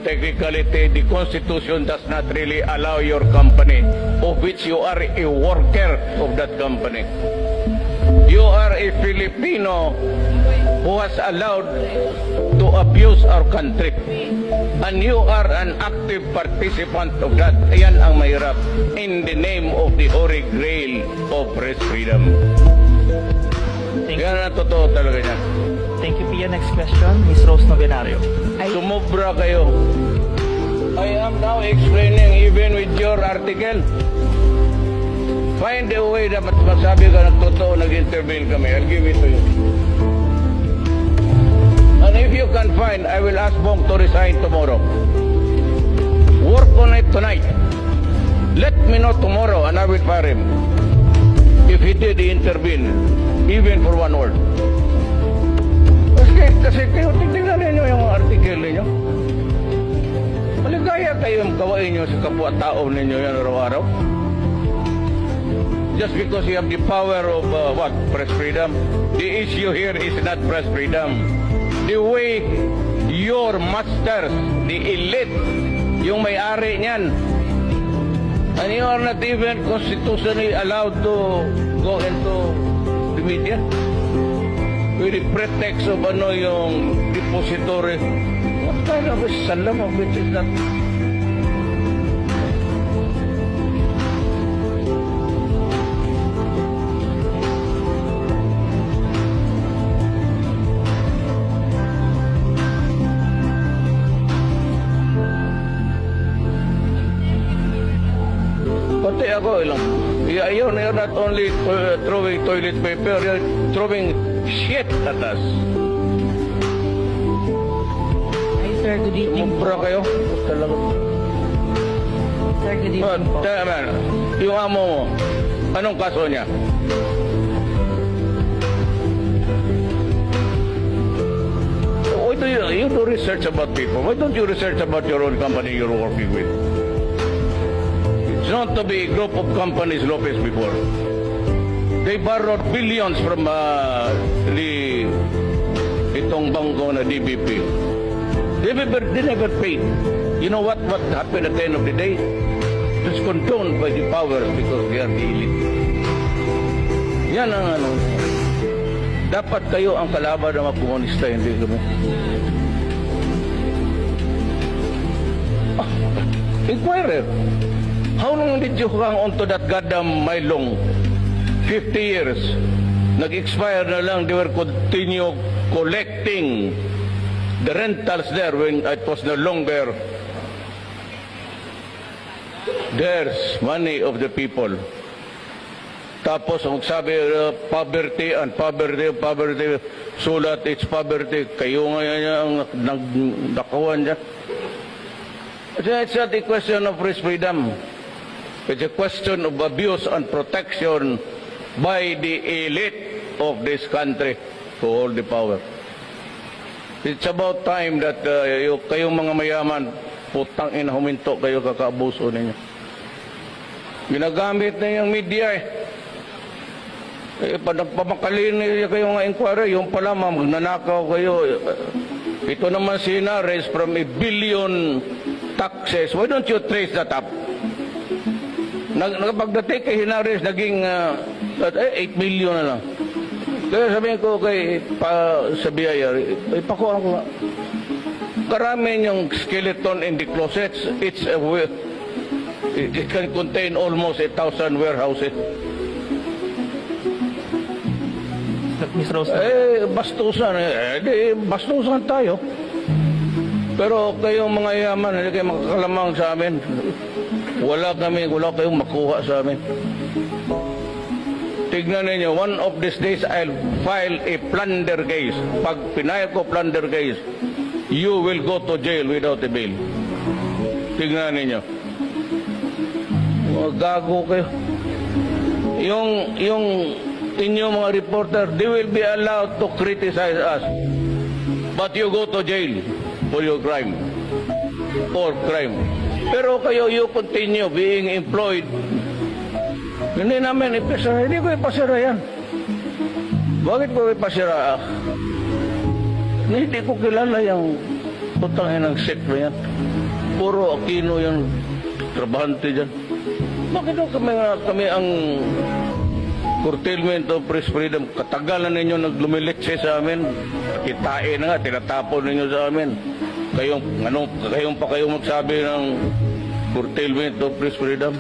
technically, the Constitution does not really allow your company, of which you are a worker of that company. You are a Filipino who has allowed to abuse our country. And you are an active participant of that. Ayan ang mahirap. In the name of the Holy Grail of press freedom. Yan ang totoo talaga niya. Thank you, Pia. Next question, Ms. Rose Novenario. Sumobra kayo. I am now explaining even with your article. Find a way dapat masabi ka ng totoo nag-intervene kami. I'll give it to you. And if you can find, I will ask Bong to resign tomorrow. Work on it tonight. Let me know tomorrow and I will fire him. If he did intervene, even for one word. Kasi kayo, tignan ninyo yung article ninyo. Maligaya kayong kawain nyo sa kapwa-tao ninyo yan araw-araw. Just because you have the power of, press freedom. The issue here is not press freedom. The way your masters, the elite, yung may-ari niyan, and you are not even constitutionally allowed to go into the media with the pretext of yung depository. What kind of a salam of which is that? Pati ako ilang. You're not only throwing toilet paper, you're throwing shit at us. Hi, sir. Good evening. Mubra kayo. Talaga. Sir, good evening po. Yung amo mo, anong kaso niya? Why do you do research about people? Why don't you research about your own company you're working with? It's known to be a group of companies Lopez before. They borrowed billions from itong bangko na DBP. They never paid. You know what happened at the end of the day? It was condoned by the powers because they are the elite. Yan ang ano. Dapat kayo ang kalaban ng mga komunista, hindi kami. Inquirer. How long did you hang on to that goddamn Mylong? 50 years. Nag-expire na lang, they were continue collecting the rentals there when it was no longer theirs, money of the people. Tapos ang sabi, poverty and poverty, sulat, it's poverty. Kayo ngayon ang nagdakawan dyan. It's not a question of press freedom. It's a question of abuse and protection by the elite of this country to hold the power. It's about time that kayong mga mayaman, putang ina, huminto kayo, kakaabuso ninyo. Ginagamit na yung media pamakalin niyo kayo nga inquiry, yung pala magnanakaw kayo. Ito naman si Hinares from a billion taxes. Why don't you trace that up? Pagdating kay Hinares, naging 8 million na lang. Kaya sabihin ko kay sa BIR, ipakuha ko nga. Karami yung skeleton in the closets. It can contain almost 1,000 warehouses. Ms. Rose. Bastusan. Bastusan tayo. Pero kayong mga yaman, hindi kayo makakalamang sa amin. Wala kayong makuha sa amin. Tignan ninyo, one of these days I'll file a plunder case. Pag pinayag ko plunder case, you will go to jail without a bail. Tignan ninyo. Gago kayo. Yung inyong mga reporter, they will be allowed to criticize us. But you go to jail for your crime. Or crime. Pero kayo, you continue being employed. Hindi namin ipasira. Hindi ko ipasira yan. Bakit ko ipasira? Hindi ko kilala yung Putangin ang sick na yan. Puro Aquino yung trabahante dyan. Bakit daw kami ang curtailment of press freedom? Katagal na ninyo naglumilitse sa amin. Kitain na nga, tinatapon ninyo sa amin. Kayong pa kayo magsabi ng curtailment of press freedom?